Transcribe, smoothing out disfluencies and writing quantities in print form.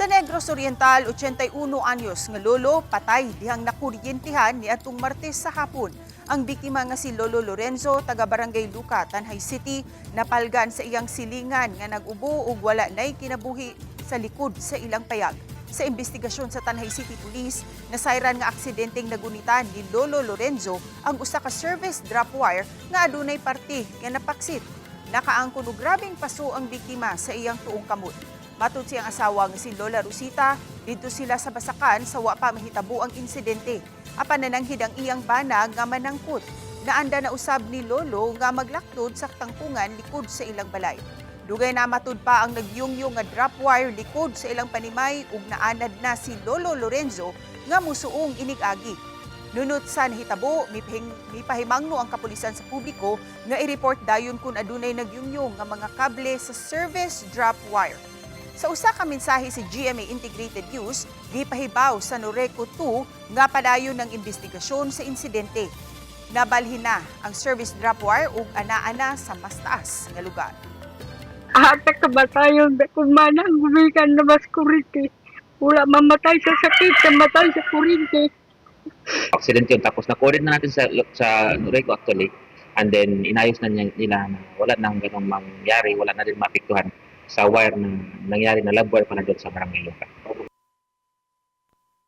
Sa Negros Oriental, 81 anyos nga lolo patay dihang nakuryentihan ni atong Martes sa hapon. Ang biktima nga si Lolo Lorenzo, taga Barangay Luca, Tanhay City, napalgan sa iyang silingan nga nag-ubo ug wala nay kinabuhi sa likod sa ilang payag. Sa investigasyon sa Tanhay City Police, nasayran nga aksidenteng nagunitan ni Lolo Lorenzo ang usa ka service drop wire nga adunay parte nga napaksit. Nakaangkon og grabeng paso ang biktima sa iyang tuong kamot. Matod siyang asawa nga si Lola Rosita, dito sila sa Basakan sa wa pa mahitabo ang insidente. Apan nananghid ang iyang bana nga manangkot. Naanda na usab ni Lolo nga maglaktod sa tangkungan likod sa ilang balay. Dugay na matud pa ang nagyungyong nga drop wire likod sa ilang panimay ug naanad na si Lolo Lorenzo nga musuong inig-agi. Nunot sa nahitabo, mipahimangno ang kapulisan sa publiko nga i-report dayon kung adunay nagyungyong nga mga kable sa service drop wire. Sa usa ka mensahe si GMA Integrated News, gipahibaw sa Noreco 2 nga padayon ng investigasyon sa insidente. Nabalhin na ang service drop wire ug ana-ana sa mas taas nga lugar. Ahata ka ba tayo kumana ang gumikan na mas kurite? Wala mamatay sa sakit, sa matay sa kurite. Accident yun. Tapos na-coded na natin sa Noreco actually. And then inayos na nila na wala nang ganong mangyari, wala na din maapektuhan sa wire na nangyari na love wire pa na doon sa Barangay Luca.